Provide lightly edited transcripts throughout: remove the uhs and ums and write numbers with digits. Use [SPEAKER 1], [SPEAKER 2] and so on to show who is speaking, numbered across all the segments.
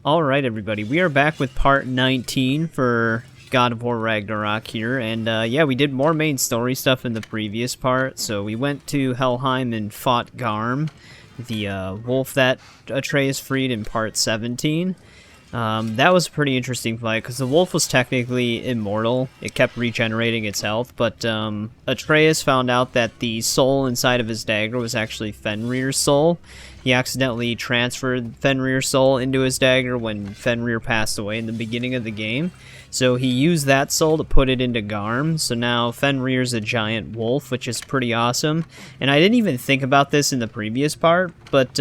[SPEAKER 1] Alright everybody, we are back with part 19 for God of War Ragnarök here, and yeah, we did more main story stuff in the previous part. So we went to Helheim and fought Garm, the wolf that Atreus freed in part 17. That was a pretty interesting fight, because the wolf was technically immortal. It kept regenerating its health, but Atreus found out that the soul inside of his dagger was actually Fenrir's soul. He accidentally transferred Fenrir's soul into his dagger when Fenrir passed away in the beginning of the game. So he used that soul to put it into Garm. So now Fenrir's a giant wolf, which is pretty awesome. And I didn't even think about this in the previous part, but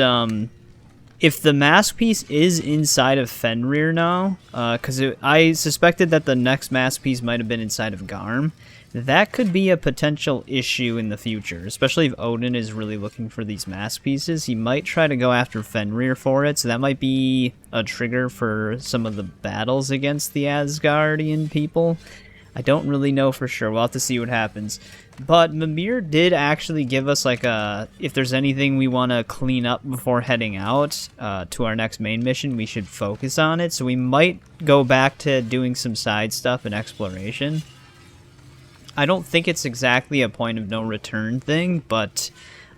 [SPEAKER 1] if the mask piece is inside of Fenrir now, because I suspected that the next mask piece might have been inside of Garm, that could be a potential issue in the future, especially if Odin is really looking for these mask pieces. He might try to go after Fenrir for it, so that might be a trigger for some of the battles against the Asgardian people. I don't really know for sure. We'll have to see what happens. But Mimir did actually give us like if there's anything we want to clean up before heading out to our next main mission, we should focus on it. So we might go back to doing some side stuff and exploration. I don't think it's exactly a point of no return thing, but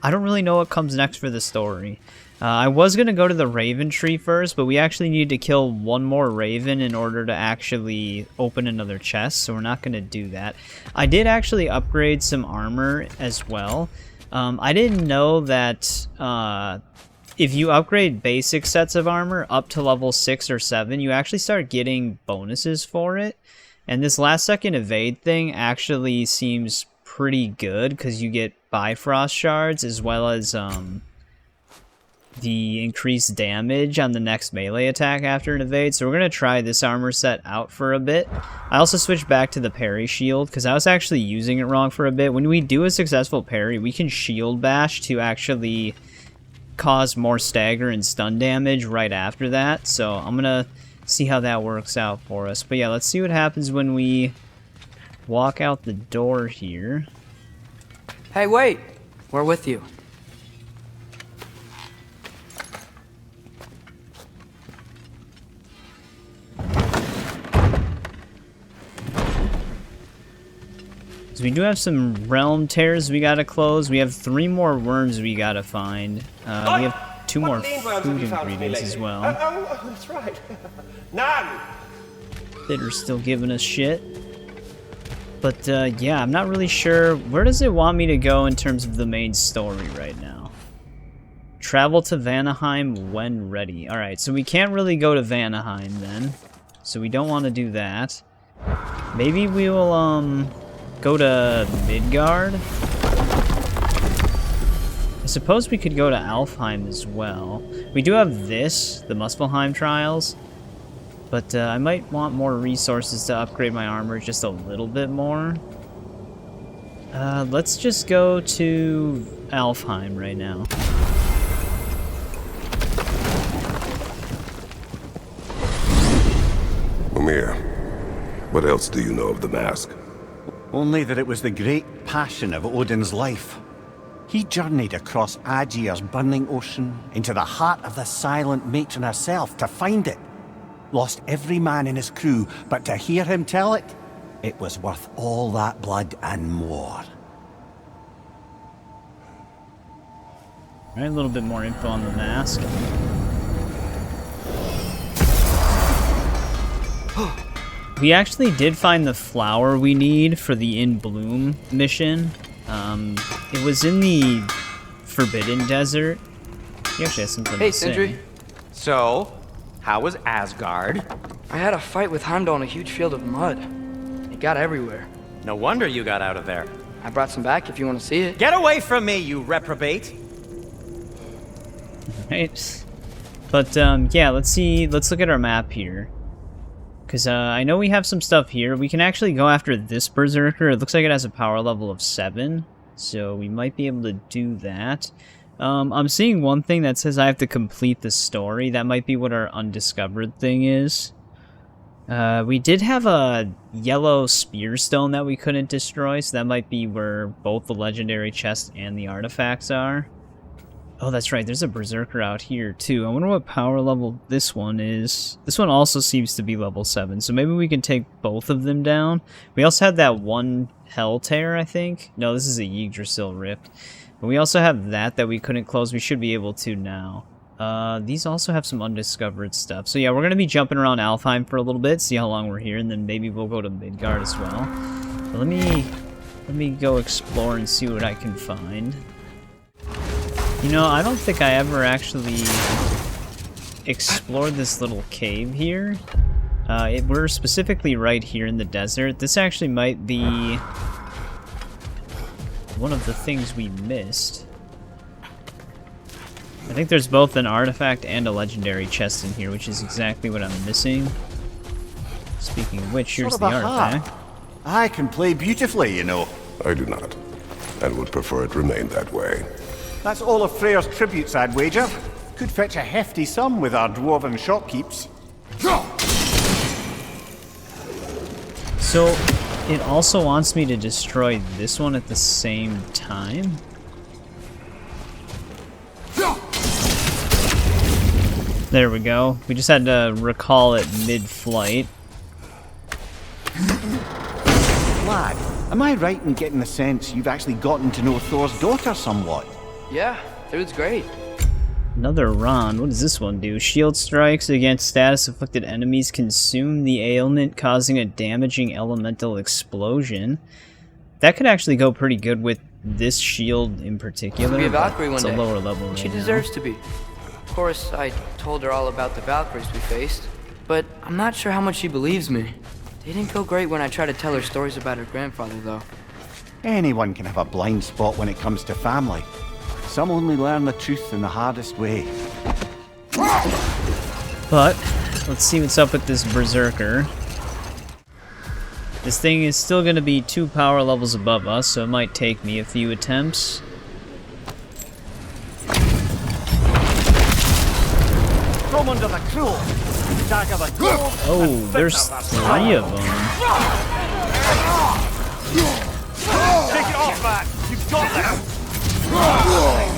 [SPEAKER 1] I don't really know what comes next for the story. I was going to go to the Raven Tree first, but we actually need to kill one more Raven in order to actually open another chest, so we're not going to do that. I did actually upgrade some armor as well. I didn't know that if you upgrade basic sets of armor up to level 6 or 7, you actually start getting bonuses for it. And this last second evade thing actually seems pretty good, because you get Bifrost shards as well as the increased damage on the next melee attack after an evade. So we're going to try this armor set out for a bit. I also switched back to the parry shield, because I was actually using it wrong for a bit. When we do a successful parry, we can shield bash to actually cause more stagger and stun damage right after that. So I'm going to see how that works out for us. But yeah, let's see what happens when we walk out the door here.
[SPEAKER 2] Hey, wait! We're with you.
[SPEAKER 1] So we do have some realm tears we gotta close. We have 3 more worms we gotta find. We have 2 more food ingredients as well.
[SPEAKER 3] Oh, that's right. None!
[SPEAKER 1] That are still giving us shit. But yeah, I'm not really sure. Where does it want me to go in terms of the main story right now? Travel to Vanaheim when ready. Alright, so we can't really go to Vanaheim then. So we don't want to do that. Maybe we will go to Midgard. I suppose we could go to Alfheim as well. We do have this, the Muspelheim trials, but I might want more resources to upgrade my armor just a little bit more. Let's just go to Alfheim right now.
[SPEAKER 4] Mimir, what else do you know of the mask?
[SPEAKER 5] Only that it was the great passion of Odin's life. He journeyed across Aegir's burning ocean into the heart of the silent matron herself to find it. Lost every man in his crew, but to hear him tell it, it was worth all that blood and more.
[SPEAKER 1] Alright, a little bit more info on the mask. We actually did find the flower we need for the In Bloom mission. It was in the Forbidden Desert. He actually has something to say.
[SPEAKER 2] Sindri.
[SPEAKER 6] So, how was Asgard?
[SPEAKER 2] I had a fight with Heimdall in a huge field of mud. It got everywhere.
[SPEAKER 6] No wonder you got out of there.
[SPEAKER 2] I brought some back if you want to see it.
[SPEAKER 6] Get away from me, you reprobate!
[SPEAKER 1] Right. But, yeah, let's look at our map here. Because I know we have some stuff here. We can actually go after this Berserker. It looks like it has a power level of 7. So we might be able to do that. I'm seeing one thing that says I have to complete the story. That might be what our undiscovered thing is. We did have a yellow spear stone that we couldn't destroy. So that might be where both the legendary chest and the artifacts are. Oh, that's right. There's a Berserker out here, too. I wonder what power level this one is. This one also seems to be level 7, so maybe we can take both of them down. We also had that one Hel Tears, I think. No, this is a Yggdrasil Rift. But we also have that we couldn't close. We should be able to now. These also have some undiscovered stuff. So yeah, we're going to be jumping around Alfheim for a little bit, see how long we're here, and then maybe we'll go to Midgard as well. But let me go explore and see what I can find. You know, I don't think I ever actually explored this little cave here. We're specifically right here in the desert. This actually might be one of the things we missed. I think there's both an artifact and a legendary chest in here, which is exactly what I'm missing. Speaking of which, here's the artifact.
[SPEAKER 5] I can play beautifully, you know.
[SPEAKER 4] I do not, and would prefer it remain that way.
[SPEAKER 5] That's all of Freyr's tributes, I'd wager. Could fetch a hefty sum with our dwarven shopkeeps.
[SPEAKER 1] So, it also wants me to destroy this one at the same time? There we go. We just had to recall it mid-flight.
[SPEAKER 5] Lad, am I right in getting the sense you've actually gotten to know Thor's daughter somewhat?
[SPEAKER 2] Yeah, dude's great.
[SPEAKER 1] Another Ron. What does this one do? Shield strikes against status-afflicted enemies consume the ailment, causing a damaging elemental explosion. That could actually go pretty good with this shield in particular.
[SPEAKER 2] Be a Valkyrie one
[SPEAKER 1] it's
[SPEAKER 2] day.
[SPEAKER 1] A lower level right
[SPEAKER 2] She
[SPEAKER 1] now.
[SPEAKER 2] deserves to be. Of course, I told her all about the Valkyries we faced, but I'm not sure how much she believes me. They didn't go great when I tried to tell her stories about her grandfather, though.
[SPEAKER 5] Anyone can have a blind spot when it comes to family. Some only learn the truth in the hardest way.
[SPEAKER 1] But, let's see what's up with this Berserker. This thing is still going to be 2 power levels above us, so it might take me a few attempts.
[SPEAKER 5] From under the crow, dagger the grove.
[SPEAKER 1] Oh, there's 3 of them.
[SPEAKER 5] Take it off, man. You've got this.
[SPEAKER 1] Alright,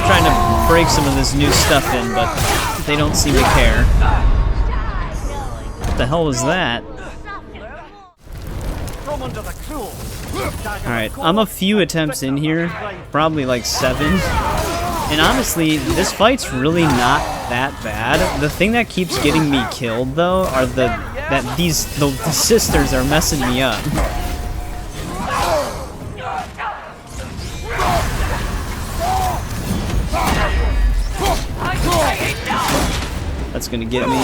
[SPEAKER 1] trying to break some of this new stuff in, but they don't seem to care. What the hell was that?
[SPEAKER 5] From under the crow.
[SPEAKER 1] Alright, I'm a few attempts in here, probably like 7. And honestly, this fight's really not that bad. The thing that keeps getting me killed, though, are the sisters are messing me up. That's gonna get me.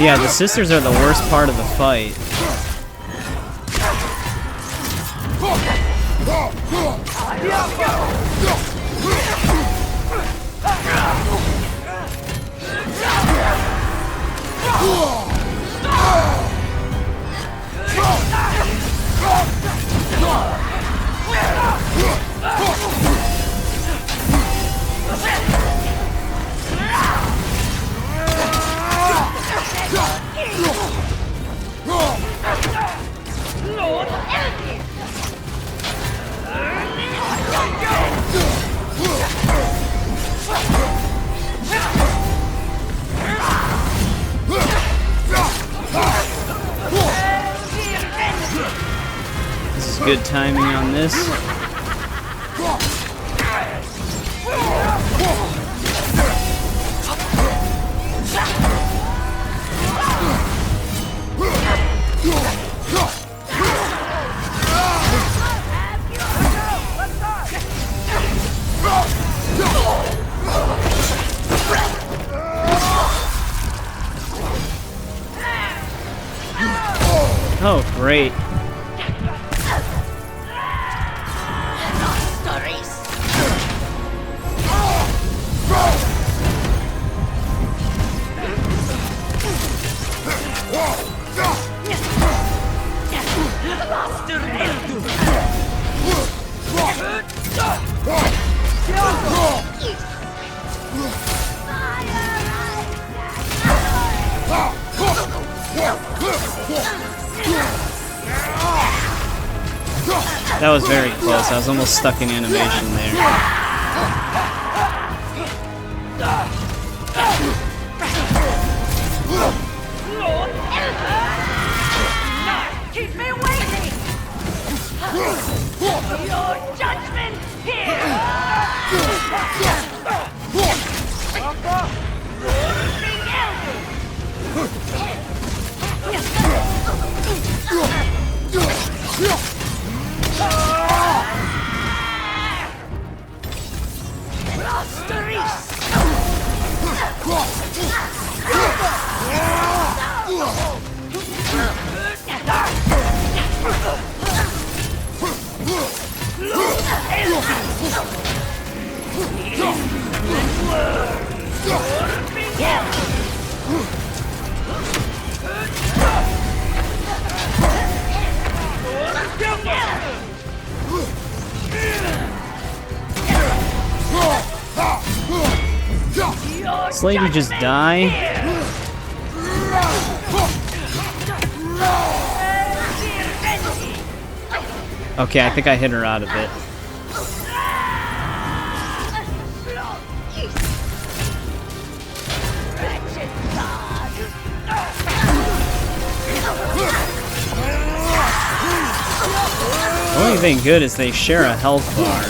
[SPEAKER 1] Yeah, the sisters are the worst part of the fight. This is good timing on this. Oh, great. That was very close. I was almost stuck in animation there.
[SPEAKER 7] Keep me waiting! Your judgment
[SPEAKER 1] This lady just die? Okay, I think I hit her out of it. The only thing good is they share a health bar.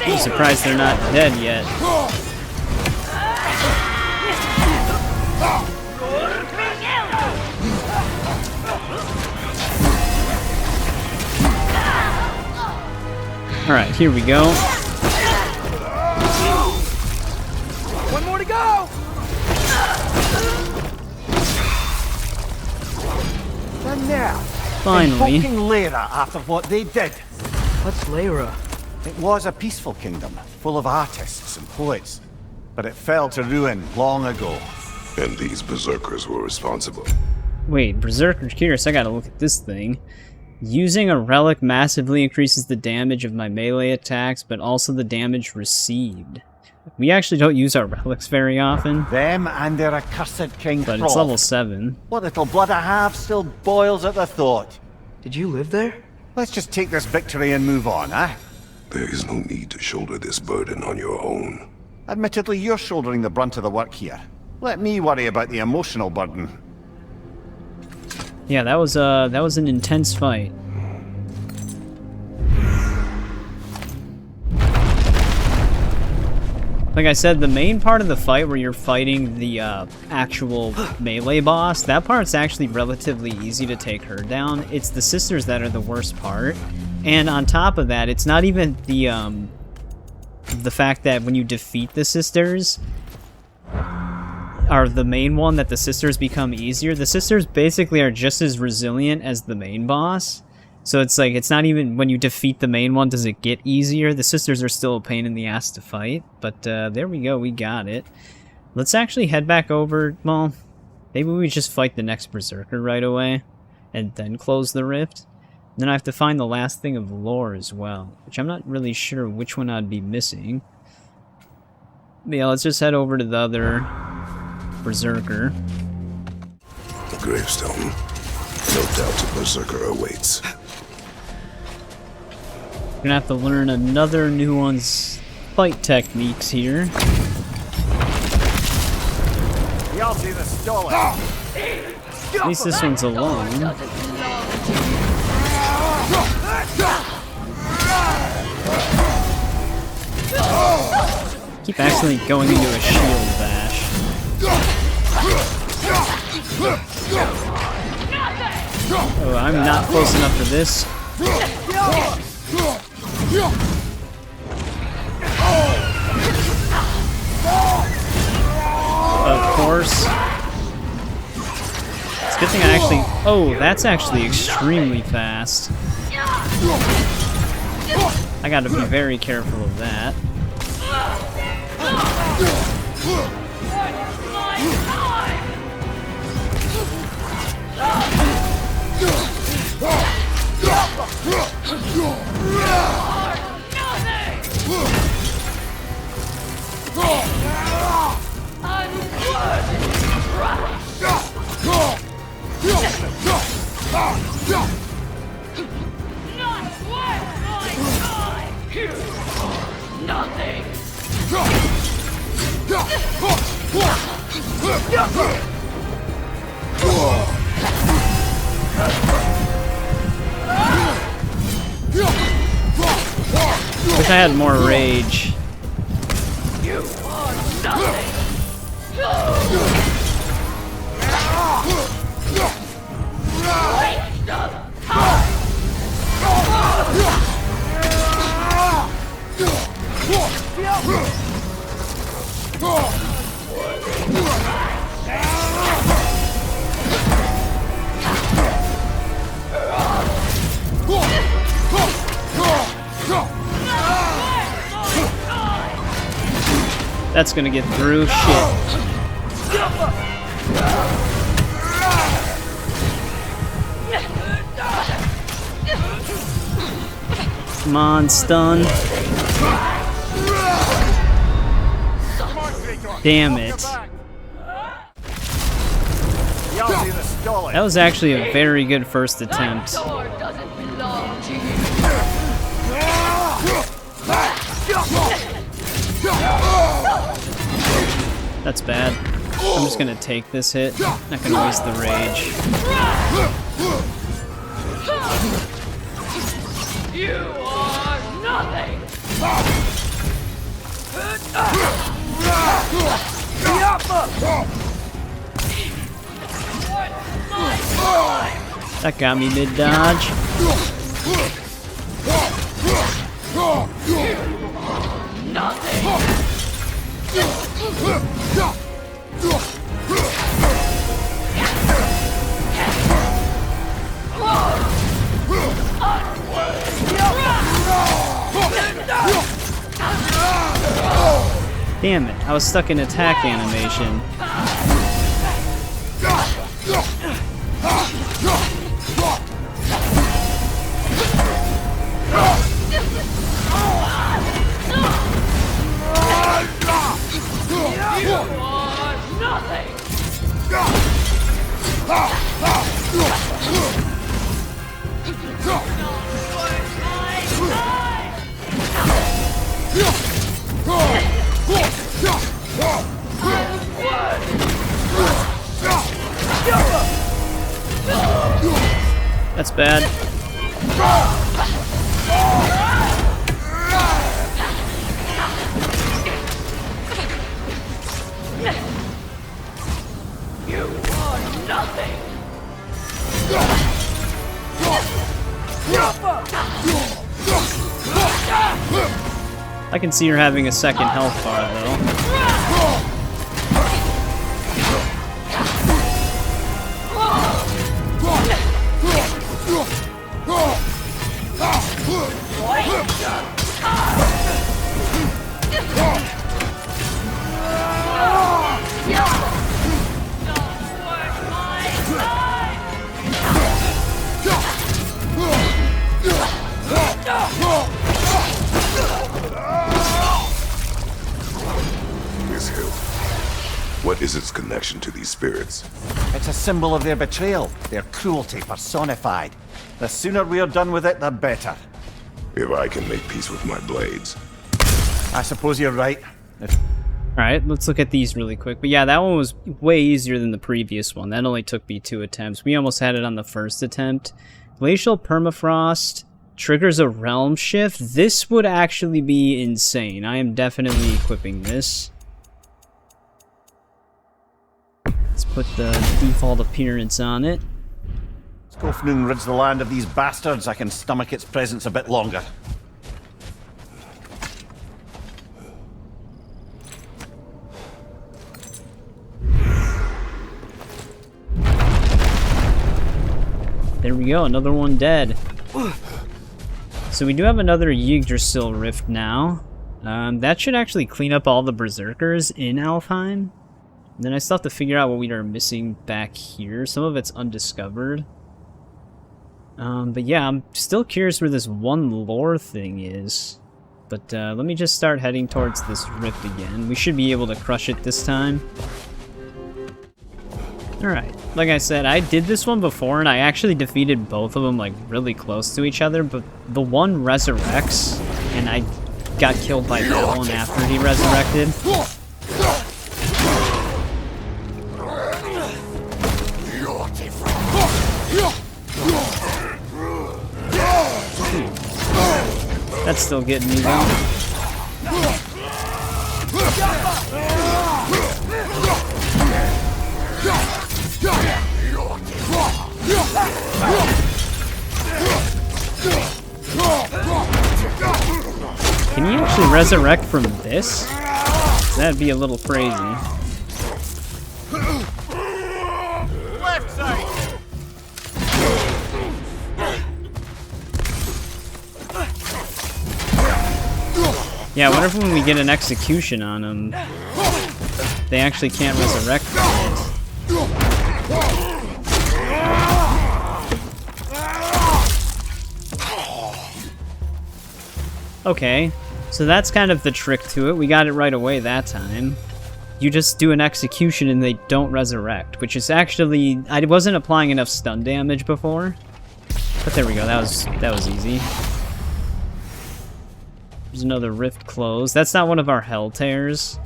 [SPEAKER 1] I'm surprised they're not dead yet. Alright, here we go.
[SPEAKER 3] One more to go!
[SPEAKER 5] And now,
[SPEAKER 1] Finally.
[SPEAKER 5] invoking Lyra after what they did.
[SPEAKER 2] What's Lyra?
[SPEAKER 5] It was a peaceful kingdom, full of artists and poets. But it fell to ruin long ago.
[SPEAKER 4] And these berserkers were responsible.
[SPEAKER 1] Wait, Berserker curious, I gotta look at this thing. Using a relic massively increases the damage of my melee attacks, but also the damage received. We actually don't use our relics very often,
[SPEAKER 5] Them and their accursed king
[SPEAKER 1] but
[SPEAKER 5] Thrall.
[SPEAKER 1] it's level 7.
[SPEAKER 5] What little blood I have still boils at the thought.
[SPEAKER 2] Did you live there?
[SPEAKER 5] Let's just take this victory and move on, eh?
[SPEAKER 4] There is no need to shoulder this burden on your own.
[SPEAKER 5] Admittedly, you're shouldering the brunt of the work here. Let me worry about the emotional burden.
[SPEAKER 1] Yeah, that was an intense fight. Like I said, the main part of the fight where you're fighting the actual melee boss, that part's actually relatively easy to take her down. It's the sisters that are the worst part. And on top of that, it's not even the fact that when you defeat the sisters, are the main one that the sisters become easier. The sisters basically are just as resilient as the main boss. So it's like, it's not even when you defeat the main one does it get easier. The sisters are still a pain in the ass to fight. But there we go, we got it. Let's actually head back over, well, maybe we just fight the next Berserker right away. And then close the rift. Then I have to find the last thing of lore as well. Which I'm not really sure which one I'd be missing. But yeah, let's just head over to the other Berserker.
[SPEAKER 4] The gravestone. No doubt a berserker awaits.
[SPEAKER 1] Gonna have to learn another new one's fight techniques here.
[SPEAKER 5] Hjalti the Stolid.
[SPEAKER 1] At least this one's alone. Keep accidentally going into a shield bash. Oh, I'm not close enough for this. Of course. It's a good thing I actually... Oh, that's actually extremely fast. I gotta be very careful of that. Wish I had more rage. That's gonna get through. Shit. Come on, stun. Damn it. That was actually a very good first attempt. That's bad. I'm just gonna take this hit. Not gonna waste the rage.
[SPEAKER 7] You are nothing!
[SPEAKER 1] That got me mid-dodge.
[SPEAKER 7] Nothing!
[SPEAKER 1] Damn it, I was stuck in attack animation.
[SPEAKER 7] You are nothing!
[SPEAKER 1] That's bad.
[SPEAKER 7] You are nothing!
[SPEAKER 1] I can see her having a second health bar though.
[SPEAKER 4] Miss Hill, what is its connection to these spirits?
[SPEAKER 5] It's a symbol of their betrayal, their cruelty personified. The sooner we're done with it, the better.
[SPEAKER 4] If I can make peace with my blades.
[SPEAKER 5] I suppose you're right.
[SPEAKER 1] Alright, let's look at these really quick. But yeah, that one was way easier than the previous one. That only took me 2 attempts. We almost had it on the first attempt. Glacial Permafrost triggers a realm shift. This would actually be insane. I am definitely equipping this. Let's put the default appearance on it.
[SPEAKER 5] Skofnung rids the land of these bastards. I can stomach its presence a bit longer.
[SPEAKER 1] There we go, another one dead. So we do have another Yggdrasil Rift now. That should actually clean up all the Berserkers in Alfheim. And then I still have to figure out what we are missing back here. Some of it's undiscovered. But yeah, I'm still curious where this one lore thing is. But let me just start heading towards this rift again. We should be able to crush it this time. Alright, like I said, I did this one before and I actually defeated both of them like really close to each other, but the one resurrects and I got killed by that one after he resurrected. That's still getting me though. Can you actually resurrect from this? That'd be a little crazy.
[SPEAKER 3] Left side.
[SPEAKER 1] Yeah, I wonder if when we get an execution on them, they actually can't resurrect from it. Okay, so that's kind of the trick to it. We got it right away that time. You just do an execution and they don't resurrect, which is actually... I wasn't applying enough stun damage before. But there we go, that was easy. There's another rift closed. That's not one of our Hel Tears.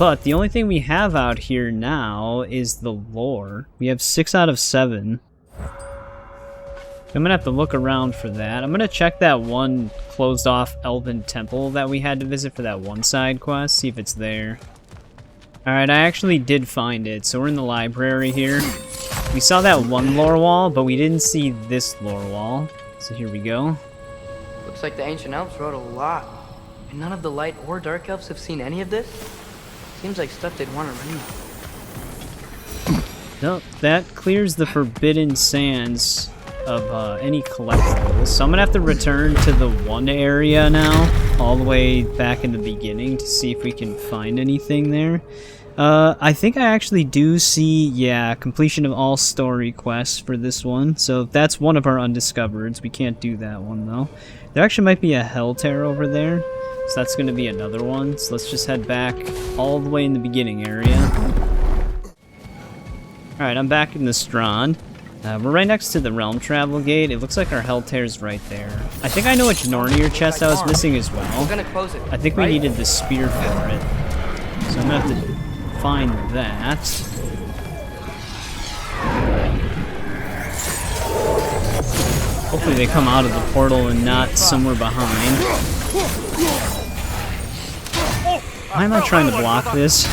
[SPEAKER 1] But the only thing we have out here now is the lore. We have 6 out of 7. I'm gonna have to look around for that. I'm gonna check that one closed off elven temple that we had to visit for that one side quest, see if it's there. Alright, I actually did find it, so we're in the library here. We saw that one lore wall, but we didn't see this lore wall. So here we go.
[SPEAKER 2] Looks like the ancient elves wrote a lot. And none of the light or dark elves have seen any of this? Seems like stuff they'd want to read.
[SPEAKER 1] Nope, that clears the forbidden sands of any collectibles. So I'm gonna have to return to the one area now, all the way back in the beginning to see if we can find anything there. I think I actually do see, yeah, completion of all story quests for this one. So that's one of our undiscovereds. We can't do that one though. There actually might be a Hel Tear over there. So that's gonna be another one. So let's just head back all the way in the beginning area. Alright, I'm back in the Strönd. We're right next to the Realm Travel Gate. It looks like our Hel Tear's right there. I think I know which Nornir chest I was missing as well.
[SPEAKER 2] We're gonna close it,
[SPEAKER 1] I think we needed the spear for it. So I'm gonna have to find that. Hopefully they come out of the portal and not somewhere behind. Why am I trying to block this?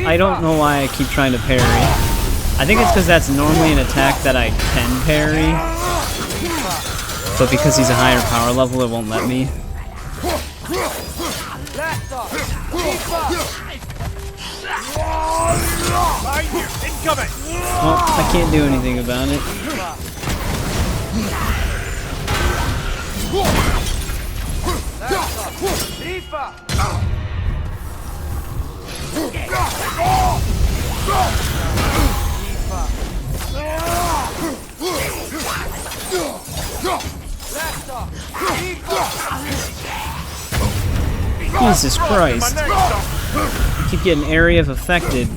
[SPEAKER 1] I don't know why I keep trying to parry. I think it's because that's normally an attack that I can parry. But because he's a higher power level, it won't let me. Well, I can't do anything about it. Jesus Christ. I keep getting area of affected.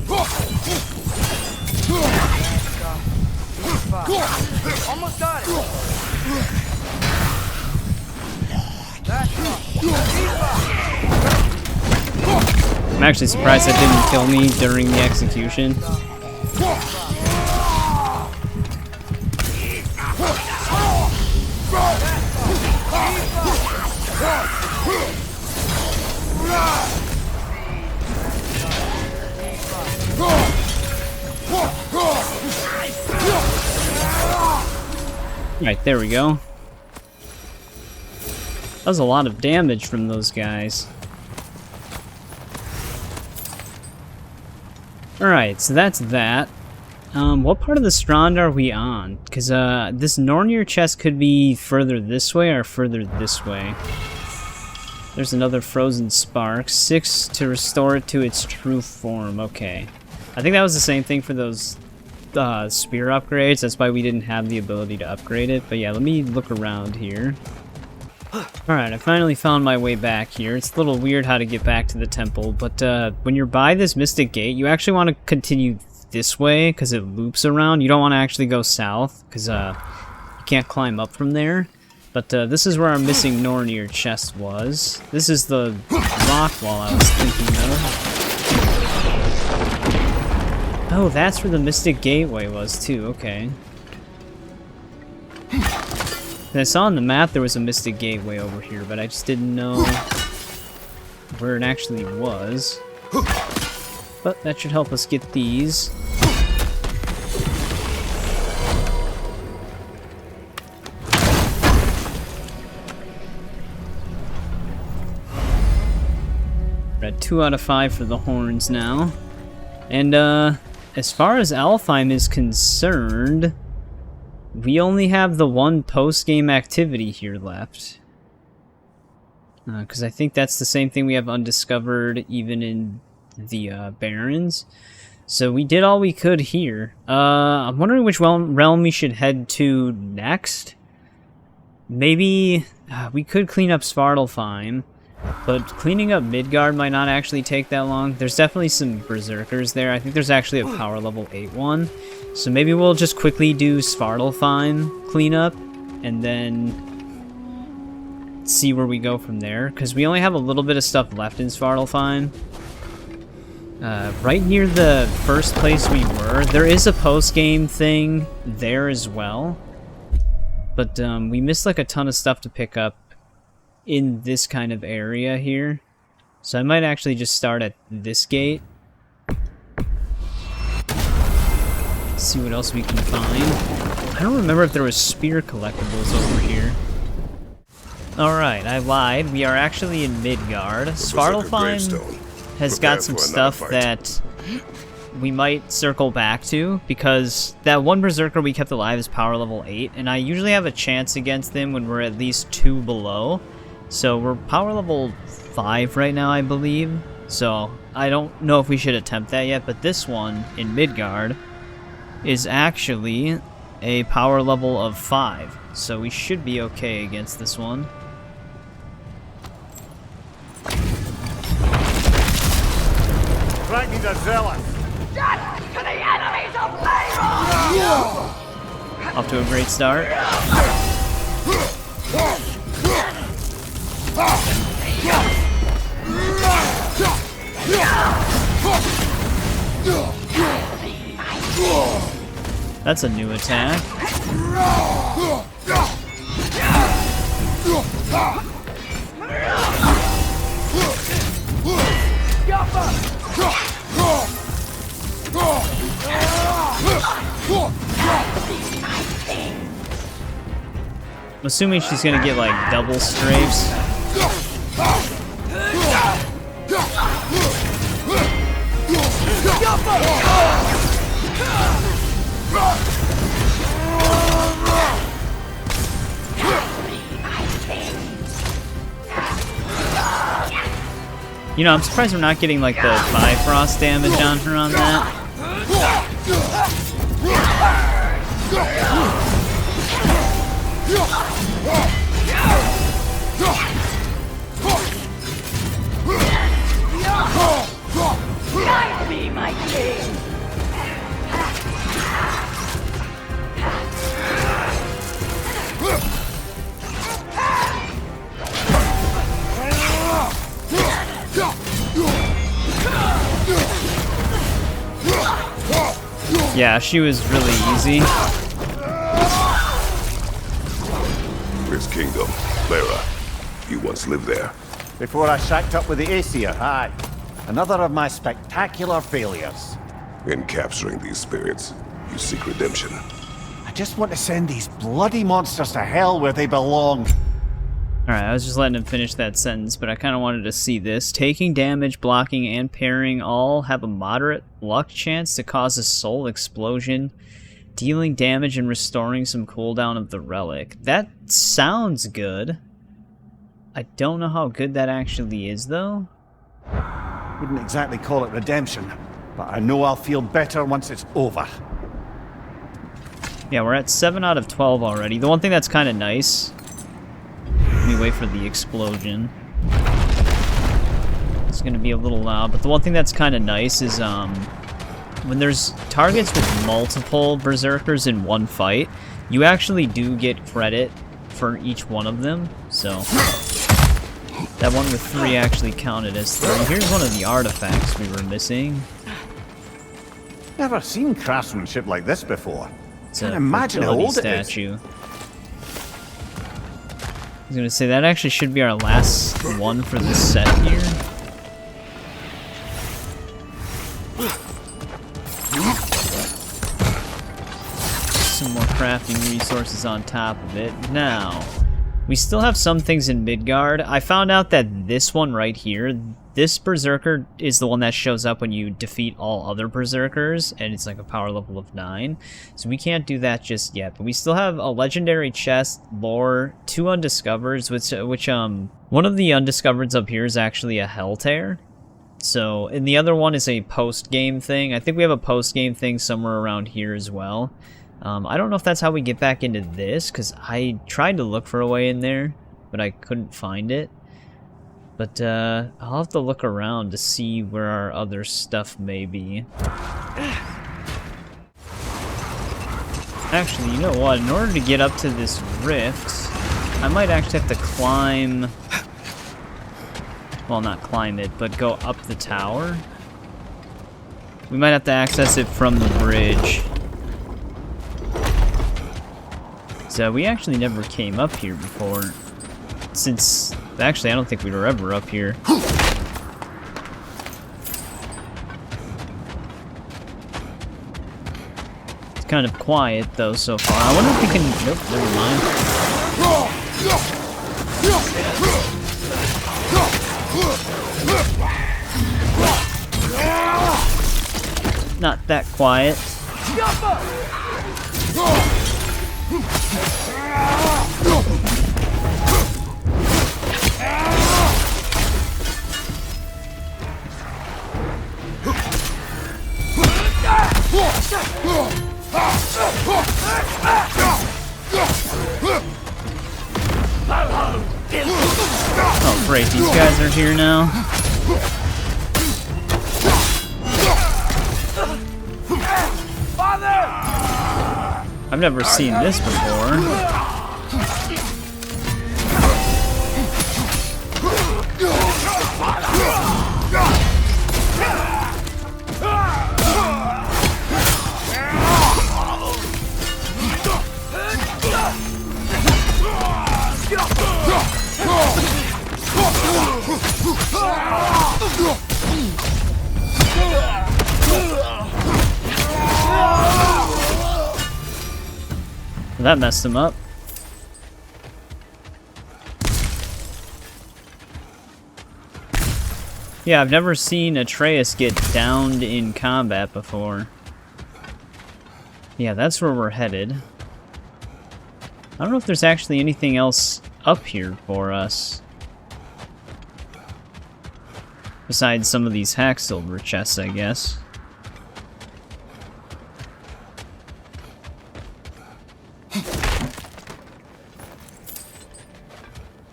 [SPEAKER 3] Almost got it.
[SPEAKER 1] I'm actually surprised that didn't kill me during the execution. Right, there we go. That was a lot of damage from those guys. Alright, so that's that. What part of the Strönd are we on? Because this Nornir chest could be further this way or further this way. There's another frozen spark. 6 to restore it to its true form. Okay. I think that was the same thing for those spear upgrades. That's why we didn't have the ability to upgrade it. But yeah, let me look around here. Alright, I finally found my way back here. It's a little weird how to get back to the temple, but when you're by this mystic gate, you actually want to continue this way because it loops around. You don't want to actually go south because you can't climb up from there. But this is where our missing Nornir chest was. This is the rock wall I was thinking of. Oh, that's where the mystic gateway was too, okay. And I saw on the map there was a mystic gateway over here, but I just didn't know where it actually was. But that should help us get these. We're at 2 out of 5 for the horns now. And as far as Alfheim is concerned, we only have the one post-game activity here left. Because I think that's the same thing we have undiscovered even in the Barrens. So we did all we could here. I'm wondering which realm we should head to next. Maybe we could clean up Svartalfheim, but cleaning up Midgard might not actually take that long. There's definitely some Berserkers there. I think there's actually a power level 8 one. So maybe we'll just quickly do Svartalfheim cleanup and then see where we go from there. Because we only have a little bit of stuff left in Svartalfheim. Right near the first place we were, there is a post-game thing there as well. But we missed like a ton of stuff to pick up in this kind of area here. So I might actually just start at this gate. See what else we can find. I don't remember if there was spear collectibles over here. Alright, I lied. We are actually in Midgard. Svartalfheim has got some stuff that we might circle back to, because that one Berserker we kept alive is power level 8, and I usually have a chance against them when we're at least 2 below. So we're power level 5 right now, I believe. So I don't know if we should attempt that yet, but this one in Midgard is actually a power level of 5. So we should be okay against this one.
[SPEAKER 5] Freakni the Zealous!
[SPEAKER 7] Death to the enemies of labor!
[SPEAKER 1] Off to a great start. That's a new attack. I'm assuming she's gonna get like double strafes. You know, I'm surprised we're not getting like the Bifrost damage on her on that.
[SPEAKER 7] Guide me, my king!
[SPEAKER 1] Yeah, she was really easy.
[SPEAKER 4] This kingdom, Lara. You once lived there.
[SPEAKER 5] Before I shacked up with the Aesir, aye. Another of my spectacular failures.
[SPEAKER 4] In capturing these spirits, you seek redemption.
[SPEAKER 5] I just want to send these bloody monsters to hell where they belong.
[SPEAKER 1] Alright, I was just letting him finish that sentence, but I kind of wanted to see this. Taking damage, blocking, and parrying all have a moderate luck chance to cause a soul explosion, dealing damage and restoring some cooldown of the relic. That sounds good. I don't know how good that actually is, though.
[SPEAKER 5] Wouldn't exactly call it redemption, but I know I'll feel better once it's over.
[SPEAKER 1] Yeah, we're at 7 out of 12 already. The one thing that's kind of nice... Let me wait for the explosion. It's gonna be a little loud, but the one thing that's kind of nice is, when there's targets with multiple Berserkers in one fight, you actually do get credit for each one of them, so... That one with 3 actually counted as 3. Here's one of the artifacts we were missing.
[SPEAKER 5] Never seen craftsmanship like this before.
[SPEAKER 1] It's
[SPEAKER 5] Can't
[SPEAKER 1] a
[SPEAKER 5] imagine how
[SPEAKER 1] fertility
[SPEAKER 5] old it is.
[SPEAKER 1] statue. I was gonna say, that actually should be our last one for this set here. Some more crafting resources on top of it. Now, we still have some things in Midgard. I found out that this one right here, this Berserker is the one that shows up when you defeat all other Berserkers, and it's like a power level of 9. So we can't do that just yet, but we still have a legendary chest, lore, 2 undiscovereds, which one of the undiscovereds up here is actually a Hel Tears. So, and the other one is a post-game thing. I think we have a post-game thing somewhere around here as well. I don't know if that's how we get back into this, because I tried to look for a way in there, but I couldn't find it. But, I'll have to look around to see where our other stuff may be. Actually, you know what? In order to get up to this rift, I might actually have to climb... Well, not climb it, but go up the tower. We might have to access it from the bridge. So we actually never came up here before, since, actually I don't think we were ever up here. It's kind of quiet though so far. I wonder if we can, nope, never mind. Not that quiet. Oh great, these guys are here now. I've never seen this before. That messed him up. Yeah, I've never seen Atreus get downed in combat before. Yeah, that's where we're headed. I don't know if there's actually anything else up here for us. Besides some of these hack silver chests, I guess.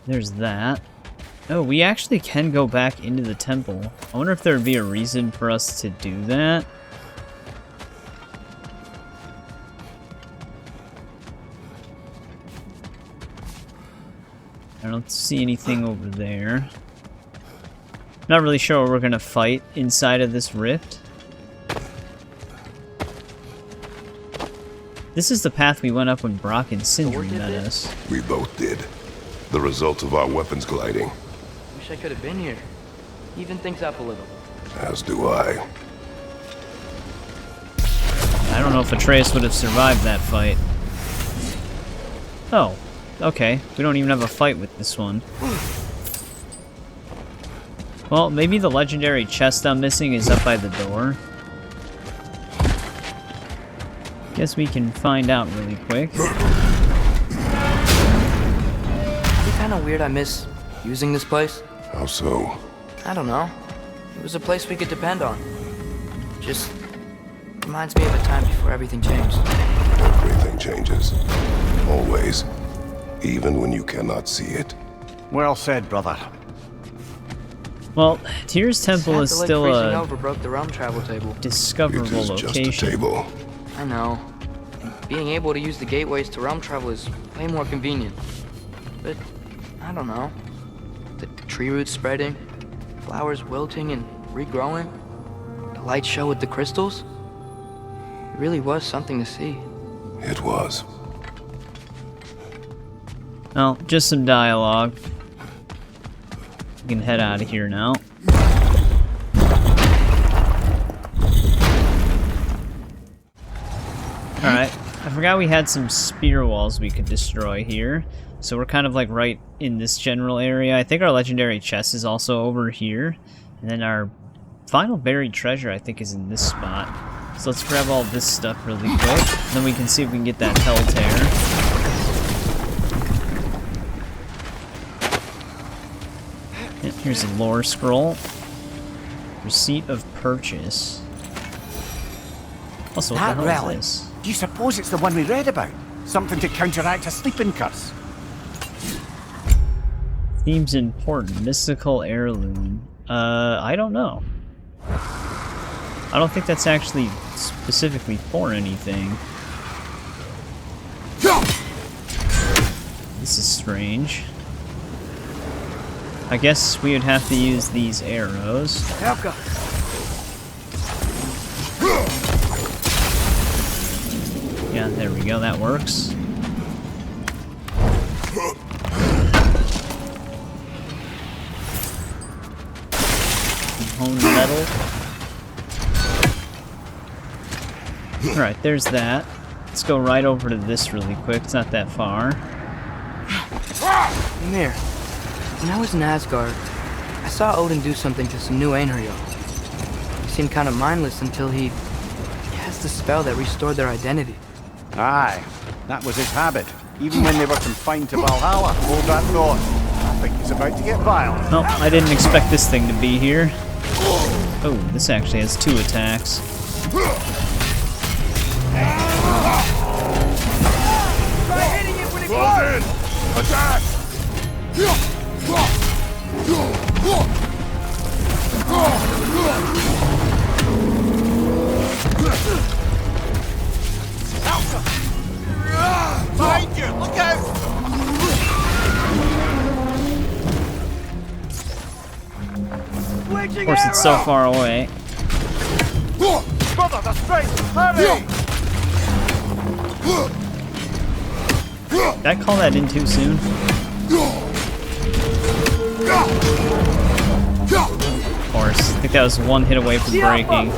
[SPEAKER 1] There's that. Oh, we actually can go back into the temple. I wonder if there would be a reason for us to do that. I don't see anything over there. Not really sure what we're gonna fight inside of this rift. This is the path we went up when Brock and Sindri met us.
[SPEAKER 4] We both did. The result of our weapons colliding.
[SPEAKER 2] Wish I could have been here. Even things up a little.
[SPEAKER 4] As do I.
[SPEAKER 1] I don't know if Atreus would have survived that fight. Oh, okay. We don't even have a fight with this one. Well, maybe the legendary chest I'm missing is up by the door. Guess we can find out really quick.
[SPEAKER 2] Kind of weird I miss using this place?
[SPEAKER 4] How so?
[SPEAKER 2] I don't know. It was a place we could depend on. Just reminds me of a time before everything changed.
[SPEAKER 4] Everything changes. Always. Even when you cannot see it.
[SPEAKER 5] Well said, brother.
[SPEAKER 1] Well, Tears Temple is
[SPEAKER 2] Sad the lake
[SPEAKER 1] still
[SPEAKER 2] freezing
[SPEAKER 1] a
[SPEAKER 2] over broke the realm travel table.
[SPEAKER 1] discoverable
[SPEAKER 4] It is just a
[SPEAKER 1] location.
[SPEAKER 4] table.
[SPEAKER 2] I know. Being able to use the gateways to realm travel is way more convenient. But, I don't know. The tree roots spreading, flowers wilting and regrowing, the light show with the crystals. It really was something to see.
[SPEAKER 4] It was.
[SPEAKER 1] Well, just some dialogue. We can head out of here now. Alright, I forgot we had some spear walls we could destroy here. So we're kind of like right in this general area. I think our legendary chest is also over here. And then our final buried treasure I think is in this spot. So let's grab all this stuff really quick. Then we can see if we can get that Hel Tears. Here's a lore scroll. Receipt of purchase. Also, what
[SPEAKER 5] That
[SPEAKER 1] the hell
[SPEAKER 5] relic.
[SPEAKER 1] is this?
[SPEAKER 5] Do you suppose it's the one we read about? Something to counteract a sleeping curse?
[SPEAKER 1] Theme's important. Mystical heirloom. I don't know. I don't think that's actually specifically for anything. This is strange. I guess we would have to use these arrows. Yeah, there we go, that works. Honed metal. Alright, there's that. Let's go right over to this really quick, it's not that far.
[SPEAKER 2] Ymir, when I was in Asgard, I saw Odin do something to some new Einherjar. He seemed kind of mindless until he cast a spell that restored their identity.
[SPEAKER 5] Aye, that was his habit. Even when they were confined to Valhalla, hold that thought. I think he's about to get violent.
[SPEAKER 1] No, I didn't expect this thing to be here. Oh, this actually has 2 attacks.
[SPEAKER 3] Try hitting it when it blows!
[SPEAKER 4] Attack!
[SPEAKER 3] Behind you! Look out!
[SPEAKER 1] Of course, it's so far away.
[SPEAKER 3] Brother, the strength! Hurry!
[SPEAKER 1] Did I call that in too soon? Of course, I think that was 1 hit away from breaking.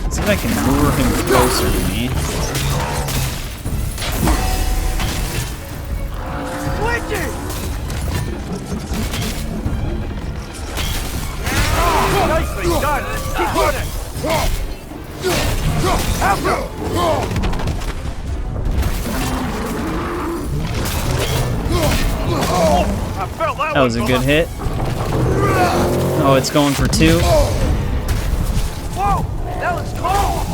[SPEAKER 1] Let's see if I can lure him closer to me.
[SPEAKER 3] Nicely done! Keep on it! I felt
[SPEAKER 1] That was a good hit. Oh, it's going for 2.
[SPEAKER 3] Whoa! That was cold!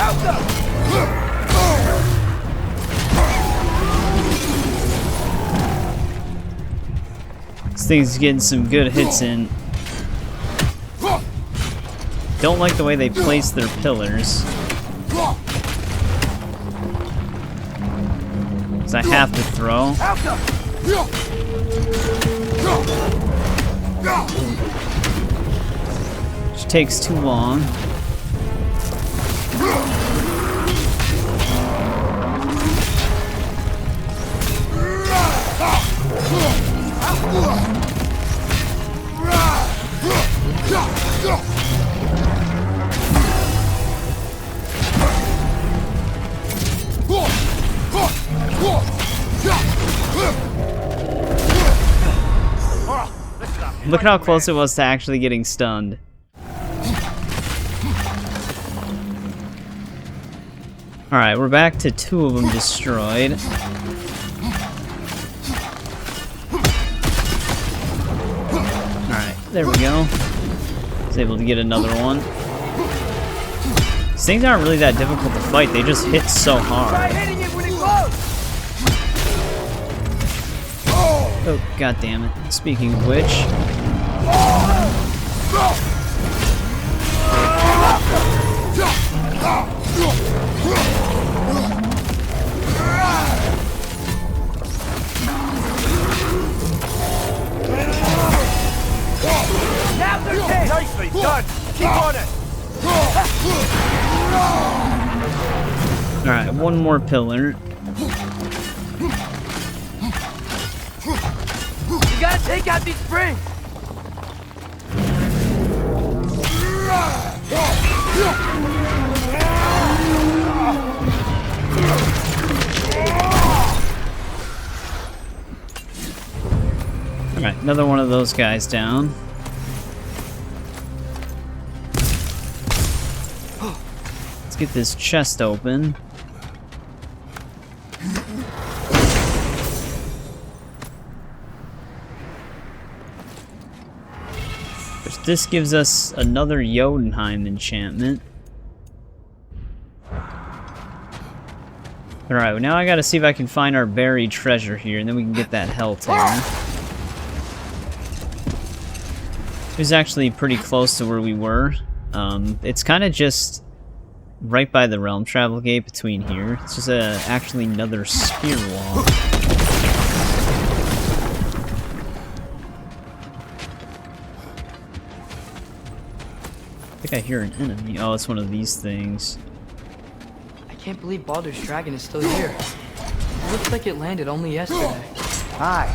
[SPEAKER 3] Out up!
[SPEAKER 1] This thing's getting some good hits in. Don't like the way they place their pillars. So I have to throw. Which takes too long. Look at how close it was to actually getting stunned. Alright, we're back to 2 of them destroyed. Alright, there we go. I was able to get another one. These things aren't really that difficult to fight, they just hit so
[SPEAKER 3] Try
[SPEAKER 1] hard.
[SPEAKER 3] hitting it when it glows!
[SPEAKER 1] Oh, god damn it. Speaking of which.
[SPEAKER 3] Now they're dead! Nicely done! Keep on it!
[SPEAKER 1] Alright, one more pillar.
[SPEAKER 3] You gotta take out these springs!
[SPEAKER 1] Alright, another one of those guys down. Let's get this chest open. This gives us another Jotunheim enchantment. Alright, well now I gotta see if I can find our buried treasure here, and then we can get that Hel Tears. It was actually pretty close to where we were. It's kind of just right by the realm travel gate between here. It's just actually another spear wall. I think I hear an enemy. Oh, it's one of these things.
[SPEAKER 2] I can't believe Baldur's dragon is still here. It looks like it landed only yesterday.
[SPEAKER 5] Aye,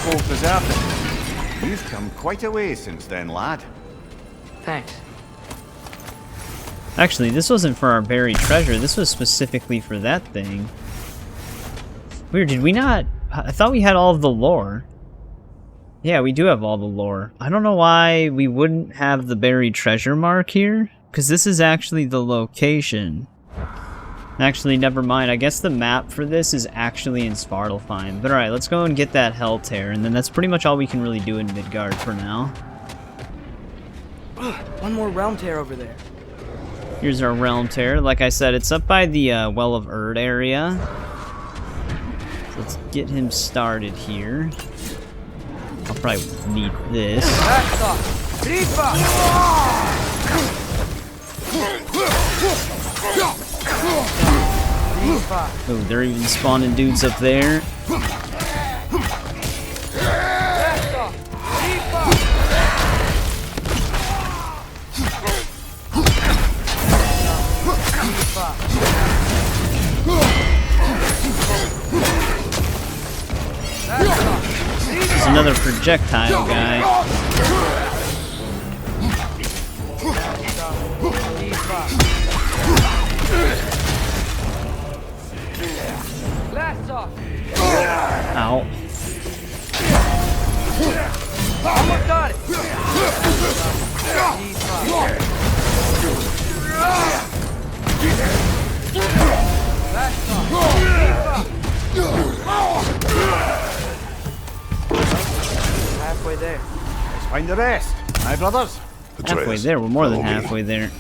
[SPEAKER 5] old Berserker. You've come quite a way since then, lad.
[SPEAKER 2] Thanks.
[SPEAKER 1] Actually, this wasn't for our buried treasure. This was specifically for that thing. Weird, did we not... I thought we had all of the lore. Yeah, we do have all the lore. I don't know why we wouldn't have the buried treasure mark here, because this is actually the location. Actually, never mind. I guess the map for this is actually in Svartalfheim. But alright, let's go and get that Hel Tears, and then that's pretty much all we can really do in Midgard for now.
[SPEAKER 2] One more realm tear over there.
[SPEAKER 1] Here's our realm tear. Like I said, it's up by the Well of Erd area. So let's get him started here. I'll probably need this.
[SPEAKER 3] That's off! Riva!
[SPEAKER 1] Oh, they're even spawning dudes up there.
[SPEAKER 3] That's off! Riva!
[SPEAKER 1] There's another projectile guy.
[SPEAKER 3] Blast off!
[SPEAKER 1] Ow.
[SPEAKER 3] Almost got it! Blast off!
[SPEAKER 2] Halfway there.
[SPEAKER 5] Let's find the rest, my brothers.
[SPEAKER 1] Halfway
[SPEAKER 4] Atreus,
[SPEAKER 1] there. We're more than
[SPEAKER 4] follow me.
[SPEAKER 1] halfway there.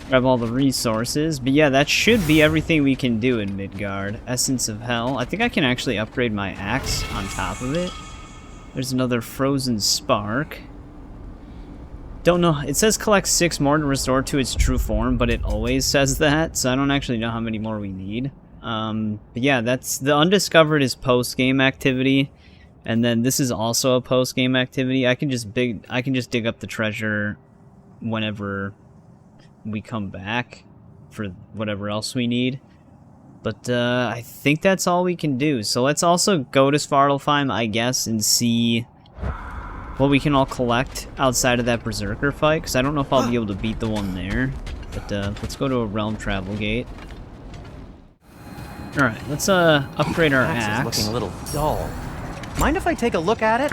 [SPEAKER 1] Grab all the resources. But yeah, that should be everything we can do in Midgard. Essence of Hell. I think I can actually upgrade my axe on top of it. There's another frozen spark. Don't know. It says collect 6 more to restore to its true form, but it always says that, so I don't actually know how many more we need. But yeah, that's the undiscovered is post-game activity, and then this is also a post-game activity. I can just dig up the treasure whenever we come back for whatever else we need. But I think that's all we can do. So let's also go to Svartalfheim, I guess, and see what we can all collect outside of that Berserker fight, because I don't know if I'll be able to beat the one there. But let's go to a realm travel gate. Alright, let's upgrade our
[SPEAKER 6] Axe
[SPEAKER 1] axe.
[SPEAKER 6] is looking a little dull. Mind if I take a look at it?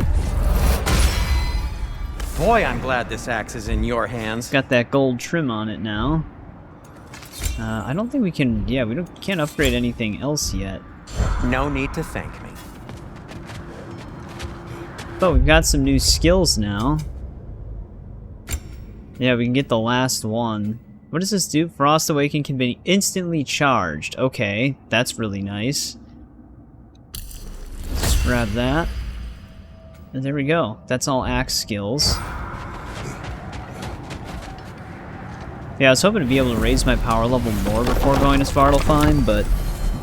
[SPEAKER 6] Boy, I'm glad this axe is in your hands.
[SPEAKER 1] Got that gold trim on it now. I don't think we can, yeah, can't upgrade anything else yet.
[SPEAKER 6] No need to thank me.
[SPEAKER 1] But we've got some new skills now. Yeah, we can get the last one. What does this do? Frost Awaken can be instantly charged. Okay, that's really nice. Just grab that. And there we go. That's all axe skills. Yeah, I was hoping to be able to raise my power level more before going to Svartalfheim, but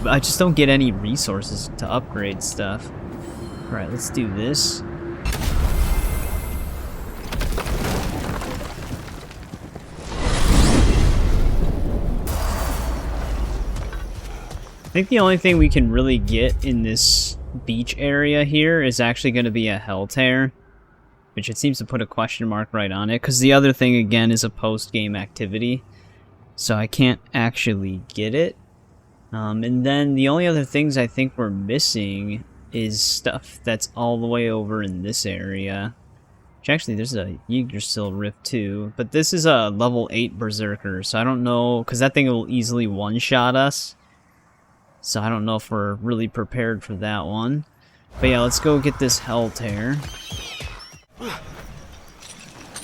[SPEAKER 1] I just don't get any resources to upgrade stuff. Alright, let's do this. I think the only thing we can really get in this beach area here is actually going to be a Hel Tears, which it seems to put a question mark right on it, because the other thing, again, is a post-game activity, so I can't actually get it. And then the only other things I think we're missing is stuff that's all the way over in this area. Which actually, there's a Yggdrasil Rift too, but this is a level 8 Berserker, so I don't know, because that thing will easily one-shot us. So I don't know if we're really prepared for that one. But yeah, let's go get this Hel Tears.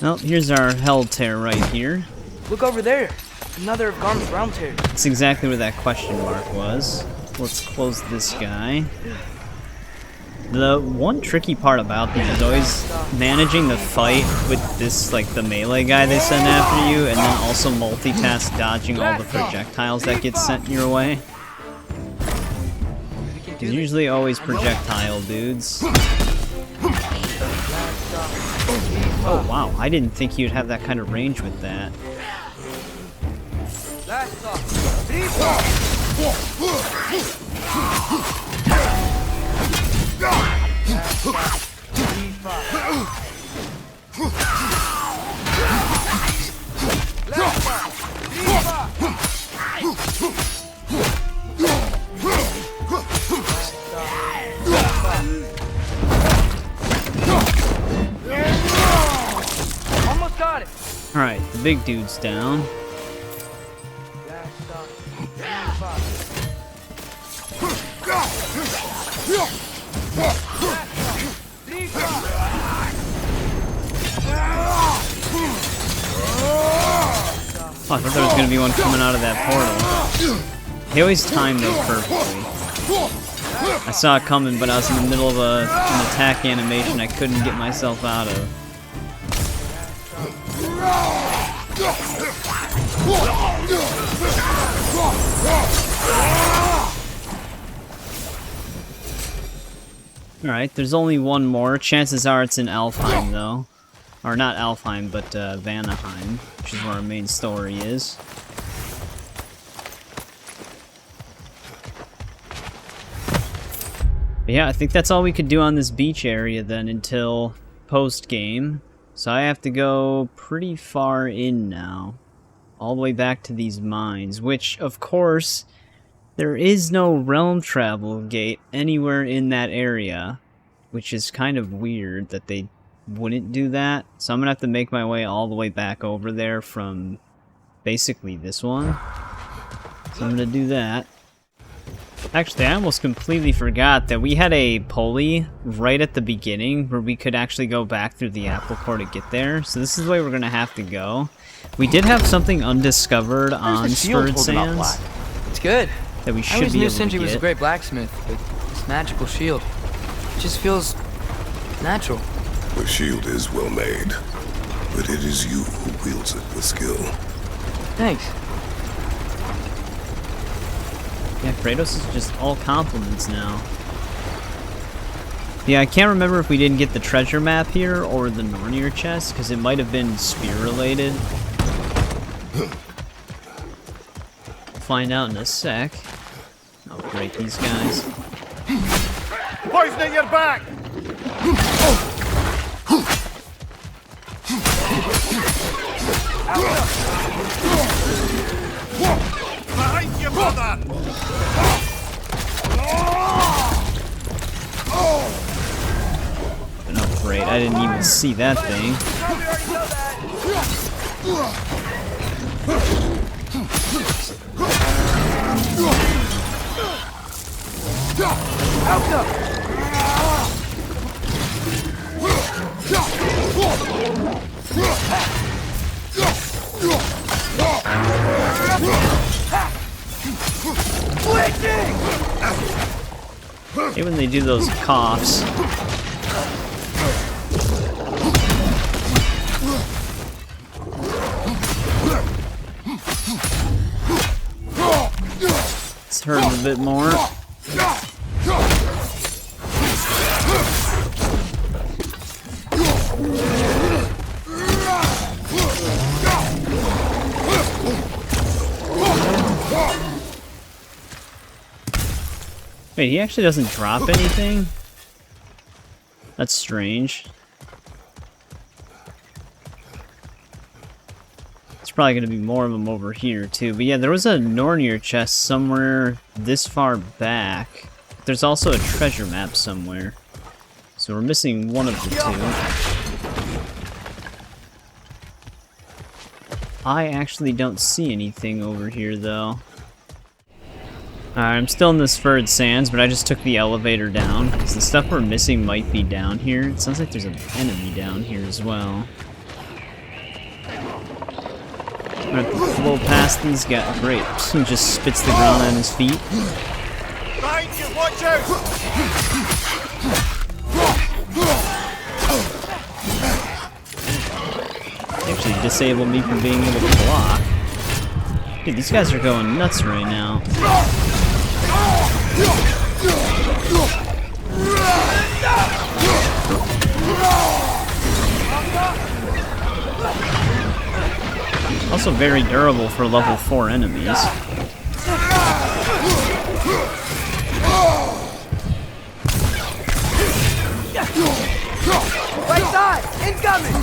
[SPEAKER 1] Well, here's our Hel Tears right here.
[SPEAKER 2] Look over there. Another of Garm's round tears.
[SPEAKER 1] That's exactly where that question mark was. Let's close this guy. The one tricky part about these is always managing the fight with this, like, the melee guy they send after you, and then also multitask dodging all the projectiles that get sent your way. There's usually always projectile dudes. Oh wow, I didn't think you'd have that kind of range with that.
[SPEAKER 3] Almost got it.
[SPEAKER 1] Alright, the big dude's down. Oh, I thought there was going to be one coming out of that portal. They always timed those perfectly. I saw it coming, but I was in the middle of an attack animation I couldn't get myself out of. Alright, there's only one more. Chances are it's in Alfheim, though. Or not Alfheim, but Vanaheim, which is where our main story is. But yeah, I think that's all we could do on this beach area then until post-game. So I have to go pretty far in now. All the way back to these mines, which, of course, there is no realm travel gate anywhere in that area, which is kind of weird that they wouldn't do that. So I'm gonna have to make my way all the way back over there from basically this one. So I'm gonna do that. Actually, I almost completely forgot that we had a pulley right at the beginning where we could actually go back through the Applecore to get there. So this is the way we're gonna have to go. We did have something undiscovered on Sverd Sands.
[SPEAKER 2] It's good.
[SPEAKER 1] That we
[SPEAKER 2] I
[SPEAKER 1] should
[SPEAKER 2] always
[SPEAKER 1] be
[SPEAKER 2] knew
[SPEAKER 1] able to
[SPEAKER 2] Sindri was a
[SPEAKER 1] get.
[SPEAKER 2] great blacksmith, but this magical shield, it just feels natural.
[SPEAKER 4] The shield is well made, but it is you who wields it with skill.
[SPEAKER 2] Thanks.
[SPEAKER 1] Yeah, Kratos is just all compliments now. Yeah, I can't remember if we didn't get the treasure map here or the Nornir chest, because it might have been spear related. Find out in a sec. I'll break these guys.
[SPEAKER 5] Poison at your back! Behind you, brother!
[SPEAKER 1] Oh, great. I didn't even see that thing. Hey, when they do those coughs. It's hurting a bit more. Wait, he actually doesn't drop anything? That's strange. There's probably going to be more of them over here, too. But yeah, there was a Nornir chest somewhere this far back. There's also a treasure map somewhere. So we're missing one of the two. I actually don't see anything over here, though. I'm still in the Sverd Sands, but I just took the elevator down, because the stuff we're missing might be down here. It sounds like there's an enemy down here as well. I'm gonna blow past these guys. Great. He just spits the ground on his feet.
[SPEAKER 5] Behind you, watch out!
[SPEAKER 1] They actually disabled me from being able to block. Dude, these guys are going nuts right now. Also very durable for level 4 enemies.
[SPEAKER 3] Right side! Incoming!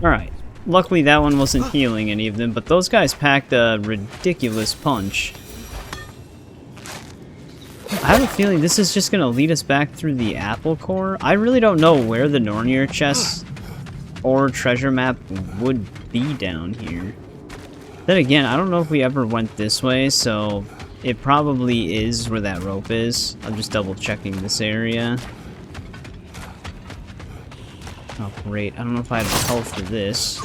[SPEAKER 1] Alright. Luckily that one wasn't healing any of them, but those guys packed a ridiculous punch. I have a feeling this is just gonna lead us back through the Applecore. I really don't know where the Nornir chest or treasure map would be down here. Then again, I don't know if we ever went this way, so it probably is where that rope is. I'm just double checking this area. Oh great, I don't know if I have health for this.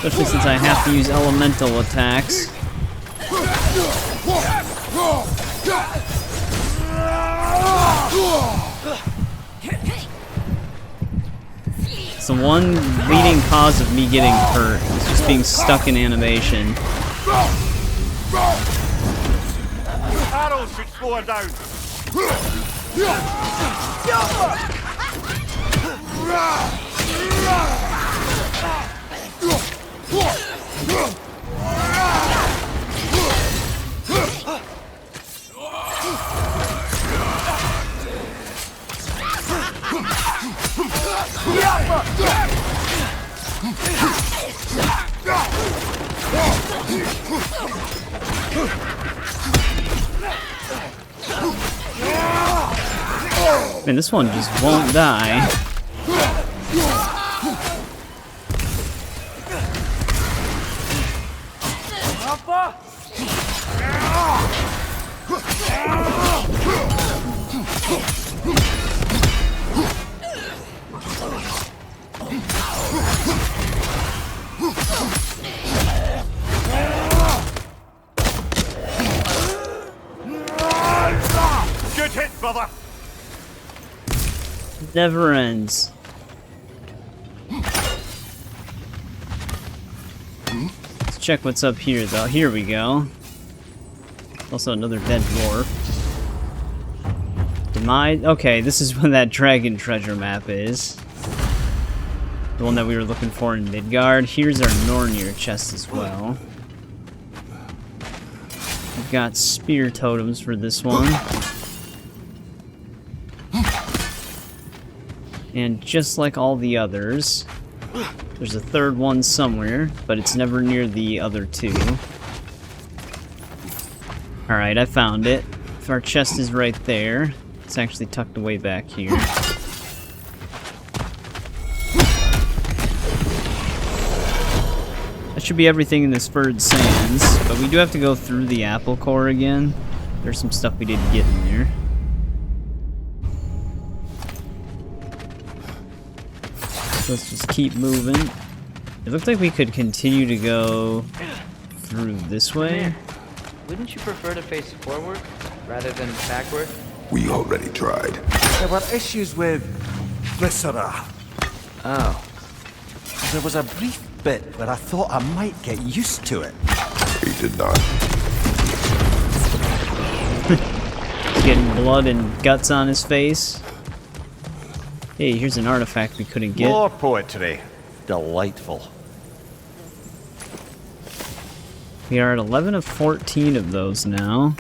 [SPEAKER 1] Especially since I have to use elemental attacks. It's the one leading cause of me getting hurt. It's just being stuck in animation.
[SPEAKER 5] Arrows should slow her down.
[SPEAKER 1] Man, this one just won't die.
[SPEAKER 5] Good hit, brother.
[SPEAKER 1] Never ends. Let's check what's up here, though. Here we go. Also another dead dwarf. Demise. Okay, this is what that dragon treasure map is. The one that we were looking for in Midgard. Here's our Nornir chest as well. We've got spear totems for this one. And just like all the others, there's a third one somewhere, but it's never near the other two. Alright, I found it. If our chest is right there, it's actually tucked away back here. That should be everything in the Sverd Sands, but we do have to go through the Applecore again. There's some stuff we didn't get in there. So let's just keep moving. It looked like we could continue to go through this way.
[SPEAKER 2] Wouldn't you prefer to face forward rather than backward?
[SPEAKER 4] We already tried.
[SPEAKER 5] There were issues with Viscera.
[SPEAKER 2] Oh.
[SPEAKER 5] There was a brief bit where I thought I might get used to it.
[SPEAKER 4] He did not.
[SPEAKER 1] Getting blood and guts on his face. Hey, here's an artifact we couldn't get.
[SPEAKER 5] More poetry. Delightful.
[SPEAKER 1] We are at 11 of 14 of those now.